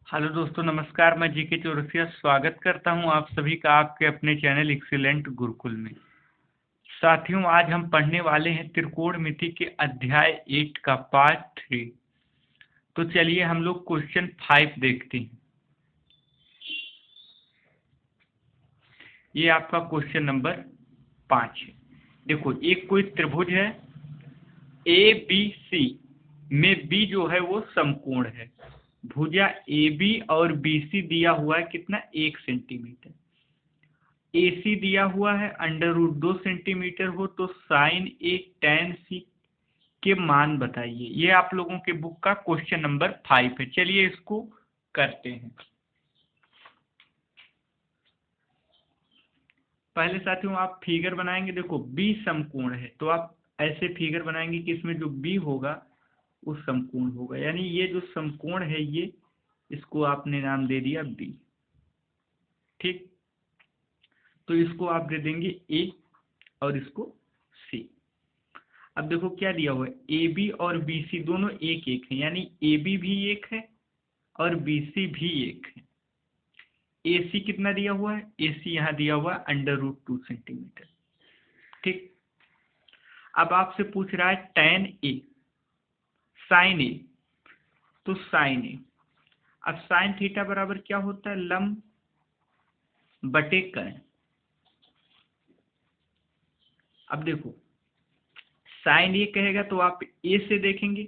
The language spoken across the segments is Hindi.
हेलो दोस्तों, नमस्कार। मैं जीके चौरसिया स्वागत करता हूं आप सभी का आपके अपने चैनल एक्सीलेंट गुरुकुल में। साथियों, आज हम पढ़ने वाले हैं त्रिकोणमिति के अध्याय 8 का पार्ट 3। तो चलिए हम लोग क्वेश्चन 5 देखते हैं। ये आपका क्वेश्चन नंबर 5 है। देखो, एक कोई त्रिभुज है ए बी सी में बी जो है वो समकोण है। भुजा ए बी और बी सी दिया हुआ है कितना, 1 सेंटीमीटर। AC दिया हुआ है √2 सेंटीमीटर हो, तो साइन ए tan सी के मान बताइए। ये आप लोगों के बुक का क्वेश्चन नंबर 5 है। चलिए इसको करते हैं। पहले साथियों आप फिगर बनाएंगे। देखो B समकोण है, तो आप ऐसे फिगर बनाएंगे कि इसमें जो B होगा वो समकोण होगा, यानी ये जो समकोण है ये, इसको आपने नाम दे दिया B। ठीक, तो इसको आप दे देंगे A और इसको C। अब देखो क्या दिया हुआ है, ए बी और बी सी दोनों एक एक है, यानी ए बी भी एक है और बी सी भी एक है। ए सी कितना दिया हुआ है, ए सी यहाँ दिया हुआ है √2 सेंटीमीटर। ठीक, अब आपसे पूछ रहा है tan ए साइन ए, तो साइन ए, अब साइन थीटा बराबर क्या होता है, लंब बटे कर्ण। अब देखो साइन ए कहेगा तो आप ए से देखेंगे,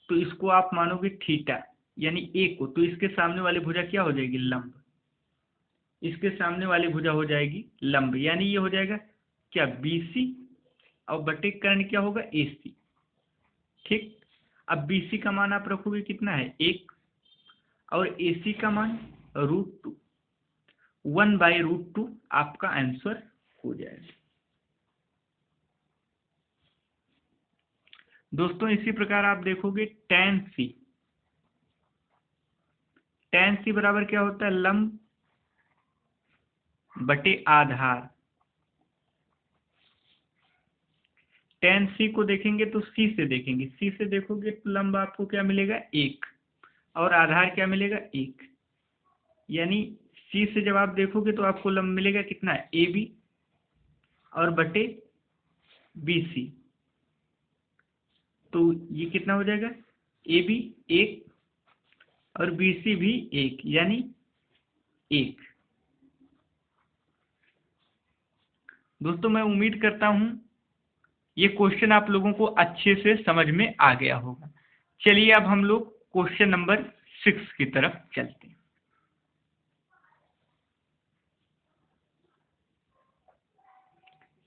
तो इसको आप मानोगे थीटा यानी ए को, तो इसके सामने वाली भुजा क्या हो जाएगी, लंब। इसके सामने वाली भुजा हो जाएगी लंब, यानी ये हो जाएगा क्या, BC और बटे कर्ण क्या होगा, AC। ठीक, अब BC का मान आप रखोगे कितना है, 1, और AC का मान √2, 1/√2 आपका आंसर हो जाएगा। दोस्तों इसी प्रकार आप देखोगे tan C बराबर क्या होता है, लंब बटे आधार। tan C को देखेंगे तो C से देखेंगे, C से देखोगे तो लंब आपको क्या मिलेगा, 1, और आधार क्या मिलेगा, 1। यानी C से जब आप देखोगे तो आपको लंब मिलेगा कितना है, AB और बटे BC। तो ये कितना हो जाएगा, AB 1 और BC भी 1, यानी 1। दोस्तों मैं उम्मीद करता हूं ये क्वेश्चन आप लोगों को अच्छे से समझ में आ गया होगा। चलिए अब हम लोग क्वेश्चन नंबर 6 की तरफ चलते हैं।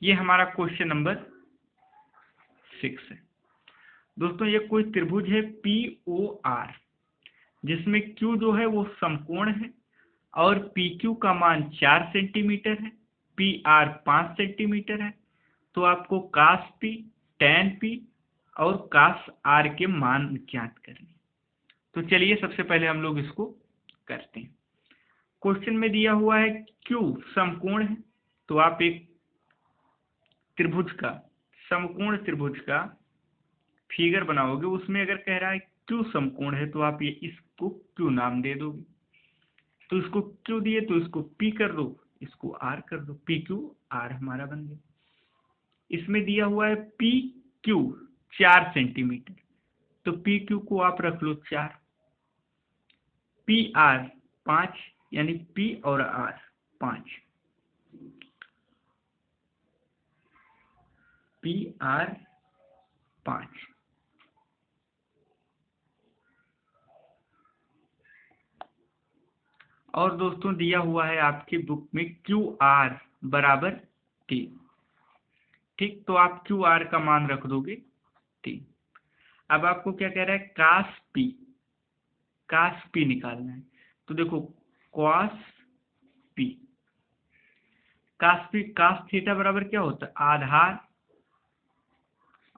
ये हमारा क्वेश्चन नंबर 6 है। दोस्तों ये कोई त्रिभुज है POR, जिसमें Q जो है वो समकोण है और PQ का मान 4 सेंटीमीटर है, PR 5 सेंटीमीटर है। तो आपको cos P, tan P और cos R के मान ज्ञात करने। तो चलिए सबसे पहले हम लोग इसको करते हैं। क्वेश्चन में दिया हुआ है Q समकोण है, तो आप एक त्रिभुज का, समकोण त्रिभुज का फिगर बनाओगे। उसमें अगर कह रहा है Q समकोण है, तो आप ये इसको Q नाम दे दोगे। तो इसको Q दिए तो इसको P कर दो, इसको R कर दो, PQR हमारा बन गया। इसमें दिया हुआ है PQ 4 सेंटीमीटर, तो PQ को आप रख लो 4, PR 5, यानी P और R 5, PR 5। और दोस्तों दिया हुआ है आपकी बुक में QR बराबर 3। ठीक, तो आप QR का मान रख दोगे 3। अब आपको क्या कह रहा है, cos P निकालना है। तो देखो cos P, cos थीटा बराबर क्या होता है, आधार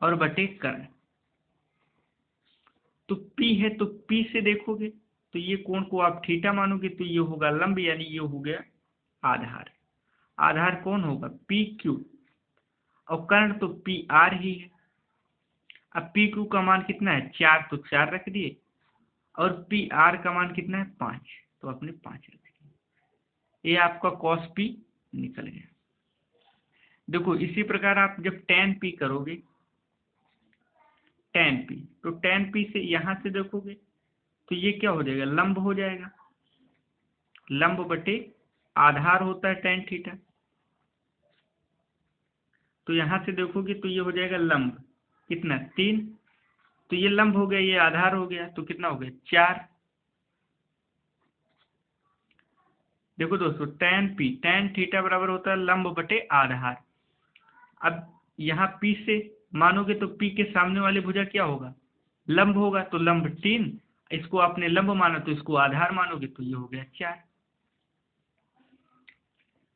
और बटे कर्ण। तो P है तो P से देखोगे तो ये कोण को आप थीटा मानोगे, तो ये होगा लंब, यानी ये हो गया आधार। आधार कौन होगा, PQ, और कर्ण तो PR ही है। अब PQ का मान कितना है, 4, तो 4 रख दिए, और पी आर का मान कितना है 5, तो आपने 5 रख दिया। ये आपका कॉस पी निकल गया। देखो इसी प्रकार आप जब tan पी करोगे, tan पी, तो tan पी से यहां से देखोगे तो ये क्या हो जाएगा, लंब हो जाएगा। लंब बटे आधार होता है tan थीटा, तो यहां से देखोगे तो ये हो जाएगा लंब कितना 3, तो ये लंब हो गया, ये आधार हो गया, तो कितना हो गया 4। देखो दोस्तों tan थीटा बराबर होता है लंब बटे आधार। अब यहाँ P से मानोगे तो P के सामने वाली भुजा क्या होगा, लंब होगा, तो लंब 3, इसको आपने लंब माना तो इसको आधार मानोगे तो ये हो गया 4।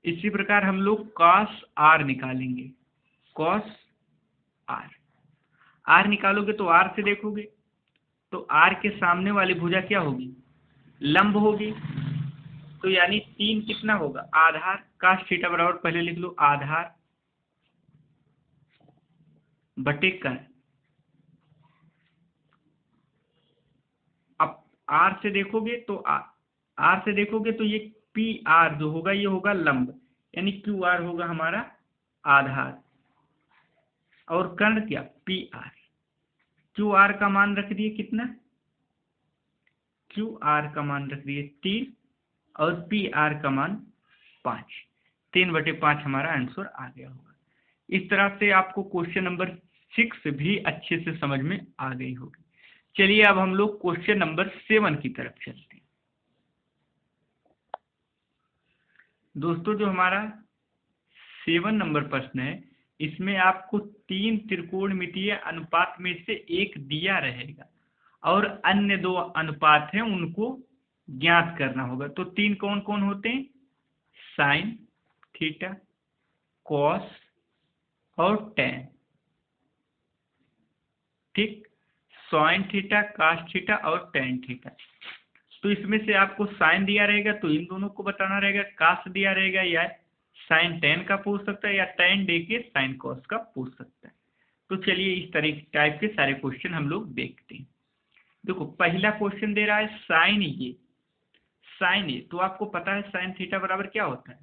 इसी प्रकार हम लोग cos r निकालेंगे। cos r निकालोगे तो r से देखोगे तो r के सामने वाली भुजा क्या होगी, लंब होगी, तो यानी 3 कितना होगा आधार। cos थीटा बराबर पहले लिख लो आधार बटे कर्ण। अब r से देखोगे तो ये पी आर जो होगा ये होगा लंब, यानी क्यू आर होगा हमारा आधार, और कर्ण क्या पी आर। क्यू आर का मान रख दिए कितना, क्यू आर का मान रख दिए 3 और पी आर का मान 5, 3/5 हमारा आंसर आ गया होगा। इस तरह से आपको क्वेश्चन नंबर 6 भी अच्छे से समझ में आ गई होगी। चलिए अब हम लोग क्वेश्चन नंबर 7 की तरफ चलते हैं। दोस्तों जो हमारा 7 नंबर प्रश्न है, इसमें आपको 3 त्रिकोणमितीय अनुपात में से एक दिया रहेगा और अन्य 2 अनुपात हैं उनको ज्ञात करना होगा। तो 3 कौन कौन होते हैं, साइन थीटा, कॉस और टैन। ठीक, साइन थीटा, कॉस थीटा और टैन थीटा। तो इसमें से आपको साइन दिया रहेगा तो इन दोनों को बताना रहेगा, कॉस दिया रहेगा या साइन टैन का पूछ सकता है, या टैन दे के साइन कॉस का पूछ सकता है। तो चलिए इस तरह टाइप के सारे क्वेश्चन हम लोग देखते हैं। देखो पहला क्वेश्चन दे रहा है साइन ए, तो आपको पता है साइन थीटा बराबर क्या होता है,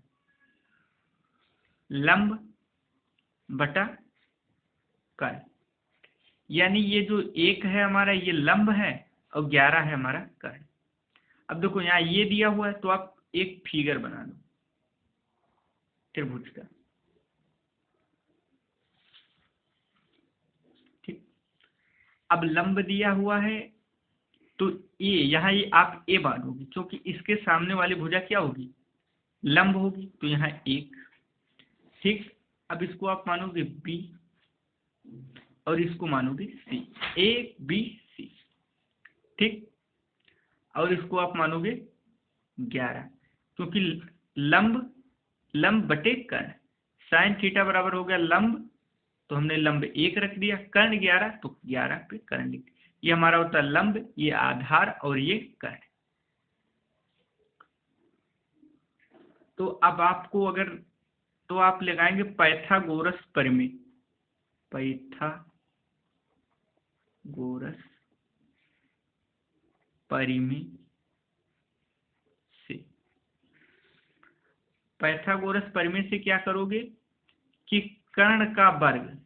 लंब बटा कर्ण। यानी ये जो 1 है हमारा ये लंब है और 11 है हमारा कर्ण। अब देखो यहाँ ये दिया हुआ है तो आप एक फिगर बना लो त्रिभुज का। ठीक, अब लंब दिया हुआ है तो ए, यहाँ ये आप ए मानोगे क्योंकि इसके सामने वाली भुजा क्या होगी, लंब होगी, तो यहाँ 1। ठीक, अब इसको आप मानोगे बी और इसको मानोगे सी, ए बी सी। ठीक, और इसको आप मानोगे 11 क्योंकि लंब बटे कर्ण। साइन थीटा बराबर हो गया लंब, तो हमने लंब 1 रख दिया, कर्ण 11 तो 11 पे कर्ण लिख दिया। ये हमारा होता है लंब, ये आधार और ये कर्ण। तो अब आपको अगर तो आप लगाएंगे पाइथागोरस परिमेय, पाइथागोरस परिमेय से। पाइथागोरस परिमेय से क्या करोगे कि कर्ण का वर्ग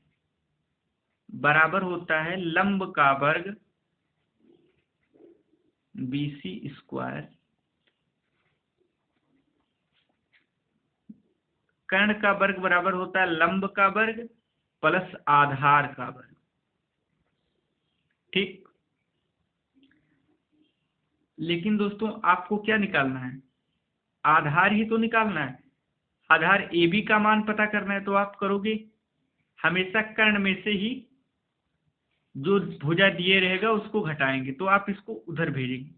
बराबर होता है लंब का वर्ग BC स्क्वायर। कर्ण का वर्ग बराबर होता है लंब का वर्ग प्लस आधार का वर्ग। ठीक, लेकिन दोस्तों आपको क्या निकालना है, आधार ही तो निकालना है। आधार AB का मान पता करना है तो आप करोगे हमेशा कर्ण में से ही जो भुजा दिए रहेगा उसको घटाएंगे, तो आप इसको उधर भेजेंगे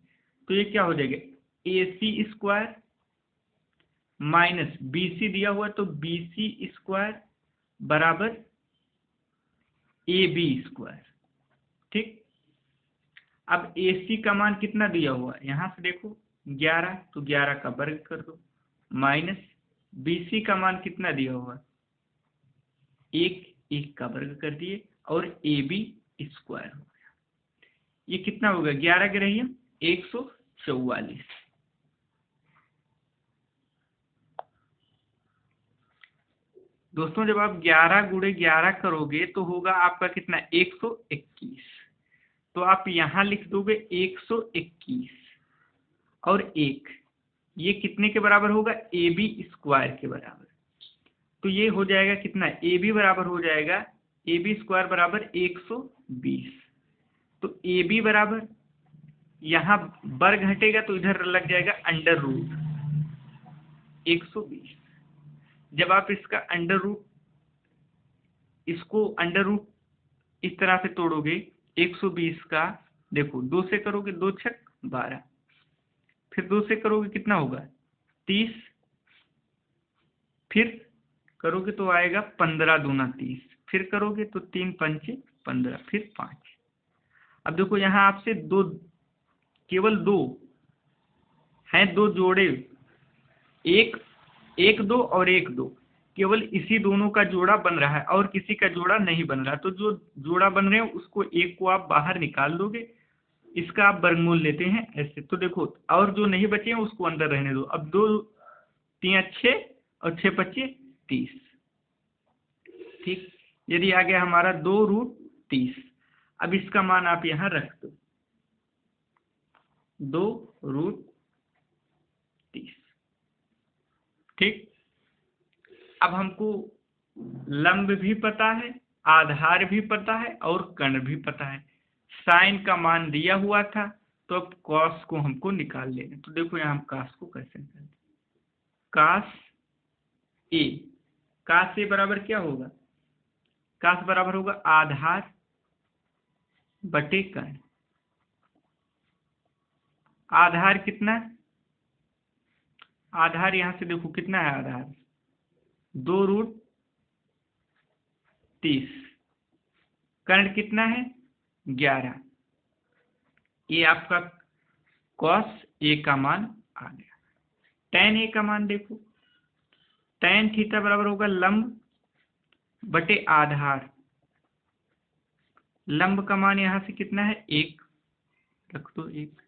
तो ये क्या हो जाएगा AC स्क्वायर माइनस BC दिया हुआ तो BC स्क्वायर बराबर AB स्क्वायर। ठीक, अब AC का मान कितना दिया हुआ है, यहां से देखो 11, तो 11 का वर्ग कर दो, माइनस BC का मान कितना दिया हुआ, 1 का वर्ग कर दिए, और AB स्क्वायर हो गया। ये कितना हो गया 11 के रहिए 144। दोस्तों जब आप 11 गुणे 11 करोगे तो होगा आपका कितना, 121। तो आप यहां लिख दोगे 121 और 1, ये कितने के बराबर होगा, AB स्क्वायर के बराबर। तो ये हो जाएगा कितना, AB बराबर हो जाएगा AB स्क्वायर बराबर 120। तो AB बराबर, यहाँ वर्ग घटेगा तो इधर लग जाएगा अंडर रूट 120। जब आप इसका अंडर रूट, इसको अंडर रूट इस तरह से तोड़ोगे 120 का, देखो 2 से करोगे 2 छक 12, फिर 2 से करोगे कितना होगा 30, फिर करोगे तो आएगा 15 दूना 30, फिर करोगे तो 3 पंचे 15, फिर 5। अब देखो यहाँ आपसे दो, केवल दो हैं, दो जोड़े, एक एक दो और एक दो, केवल इसी दोनों का जोड़ा बन रहा है और किसी का जोड़ा नहीं बन रहा। तो जो जोड़ा बन रहे हैं उसको एक को आप बाहर निकाल दोगे, इसका आप वर्गमूल लेते हैं ऐसे। तो देखो और जो नहीं बचे हैं उसको अंदर रहने दो। अब 2 3 6 और 6 25 30, ठीक। यदि आ गया हमारा 2√30। अब इसका मान आप यहाँ रख दो 2√30, ठीक। अब हमको लंब भी पता है, आधार भी पता है और कर्ण भी पता है। साइन का मान दिया हुआ था, तो अब कॉस को हमको निकाल लेना। तो देखो यहाँ हम कॉस को कैसे निकालें, कास ए बराबर क्या होगा, कास बराबर होगा आधार बटे कर्ण। आधार कितना, आधार यहां से देखो कितना है, आधार 2√30, कर्ण कितना है 11। ये आपका कॉस ए का मान आ गया। tan ए का मान देखो, tan थीटा बराबर होगा लंब बटे आधार। लंब का मान यहां से कितना है 1, रख दो 1।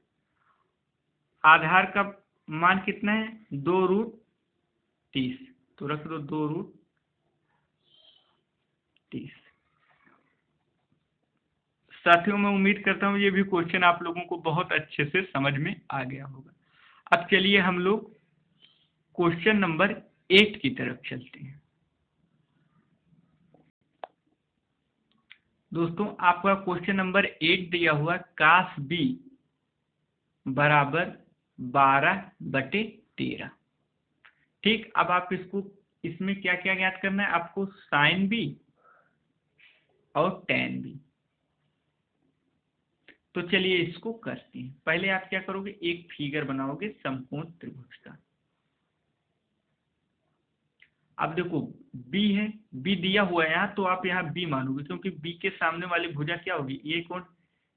आधार का मान कितना है 2√30, तो रख दो 2√30। साथियों मैं उम्मीद करता हूँ ये भी क्वेश्चन आप लोगों को बहुत अच्छे से समझ में आ गया होगा। अब चलिए हम लोग क्वेश्चन नंबर 8 की तरफ चलते हैं। दोस्तों आपका क्वेश्चन नंबर 8 दिया हुआ, कास बी बराबर 12/13, ठीक। अब आप इसको, इसमें क्या क्या ज्ञात करना है आपको, साइन बी और tan बी। तो चलिए इसको करते हैं। पहले आप क्या करोगे, एक फिगर बनाओगे समकोण त्रिभुज का। अब देखो b है, b दिया हुआ है यहाँ, तो आप यहाँ b मानोगे क्योंकि b के सामने वाली भुजा क्या होगी, ये कोण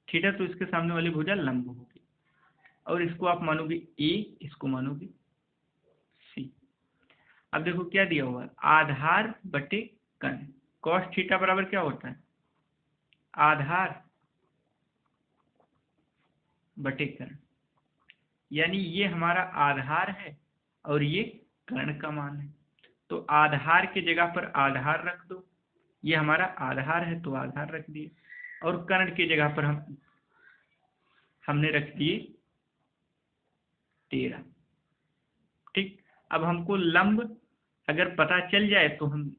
थीटा, तो इसके सामने वाली भुजा लंब होगी। और इसको आप मानोगे a, इसको मानोगे c। अब देखो क्या दिया हुआ है, आधार बटे कर्ण। कॉस थीटा बराबर क्या होता है, आधार बटे कर्ण। यानी ये हमारा आधार है और ये कर्ण का मान है। तो आधार की जगह पर आधार रख दो, ये हमारा आधार है तो आधार रख दिए, और कर्ण की जगह पर हमने रख दिए 13, ठीक। अब हमको लंब अगर पता चल जाए तो हम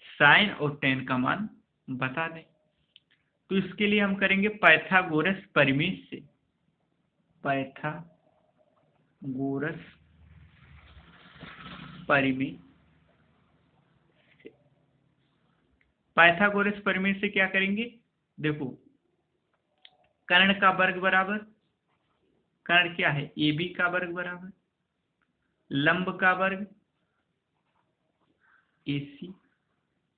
साइन और tan का मान बता दें। तो इसके लिए हम करेंगे पाइथागोरस परिमेय से, पाइथागोरस परिमेय। पाइथागोरस परिमेय से क्या करेंगे, देखो कर्ण का वर्ग बराबर, कर्ण क्या है AB का वर्ग बराबर लंब का वर्ग AC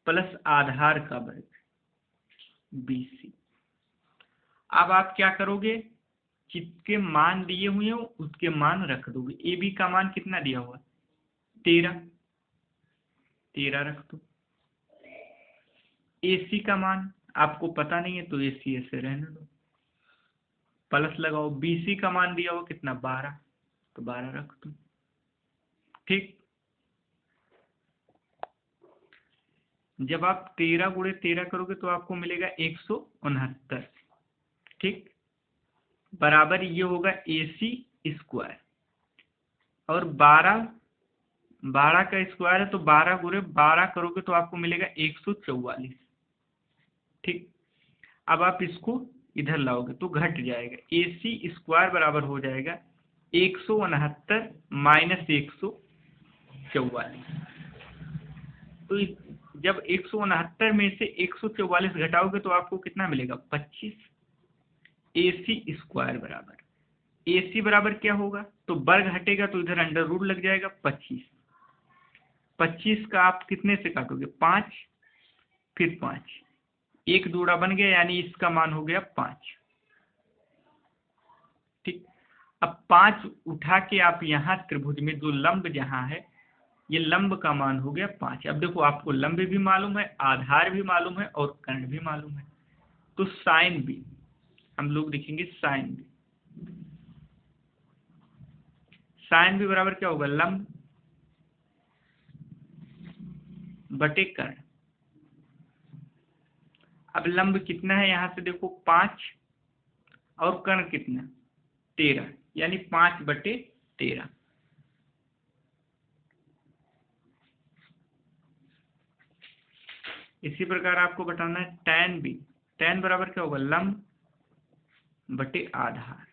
प्लस आधार का वर्ग BC। अब आप क्या करोगे, जिसके मान दिए हुए हो उसके मान रख दोगे। AB का मान कितना दिया हुआ 13 रख दो। AC का मान आपको पता नहीं है तो AC ऐसे रहने दो। प्लस लगाओ, BC का मान दिया हो कितना 12, तो 12 रख दो। ठीक, जब आप 13 गुणे 13 करोगे तो आपको मिलेगा 169। ठीक, बराबर ये होगा AC स्क्वायर, और 12 का स्क्वायर है तो 12 गुणे 12 करोगे तो आपको मिलेगा 144। ठीक, अब आप इसको इधर लाओगे तो घट जाएगा, AC स्क्वायर बराबर हो जाएगा 169 माइनस 144। तो जब 169 में से 144 घटाओगे तो आपको कितना मिलेगा 25। AC स्क्वायर बराबर, AC बराबर क्या होगा, तो वर्ग हटेगा तो इधर अंडर रूट लग जाएगा 25। 25 का आप कितने से काटोगे 5, फिर 5, एक जोड़ा बन गया, यानी इसका मान हो गया 5। ठीक, अब 5 उठा के आप यहाँ त्रिभुज में जो लंब जहाँ है, ये लंब का मान हो गया 5। अब देखो आपको लंब भी मालूम है, आधार भी मालूम है और कर्ण भी मालूम है, तो साइन भी हम लोग लिखेंगे, साइन भी। साइन भी बराबर क्या होगा, लंब बटे कर्ण। अब लंब कितना है यहां से देखो 5, और कर्ण कितना 13, यानी 5 बटे 13। इसी प्रकार आपको बताना है टैन भी। टैन बराबर क्या होगा, लंब बटे आधार।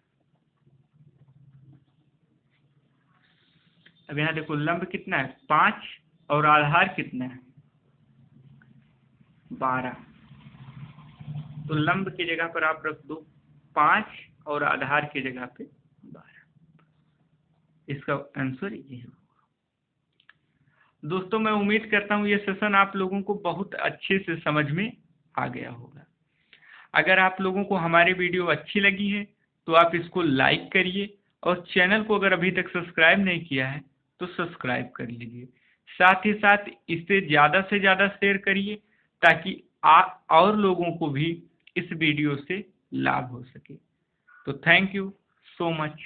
अब यहाँ देखो लंब कितना है 5, और आधार कितना है 12, तो लंब की जगह पर आप रख दो 5 और आधार की जगह पे 12। इसका आंसर ये होगा। दोस्तों मैं उम्मीद करता हूँ ये सेशन आप लोगों को बहुत अच्छे से समझ में आ गया होगा। अगर आप लोगों को हमारी वीडियो अच्छी लगी है तो आप इसको लाइक करिए, और चैनल को अगर अभी तक सब्सक्राइब नहीं किया है तो सब्सक्राइब कर लीजिए। साथ ही साथ इसे ज़्यादा से ज़्यादा शेयर करिए, ताकि और लोगों को भी इस वीडियो से लाभ हो सके। तो थैंक यू सो मच।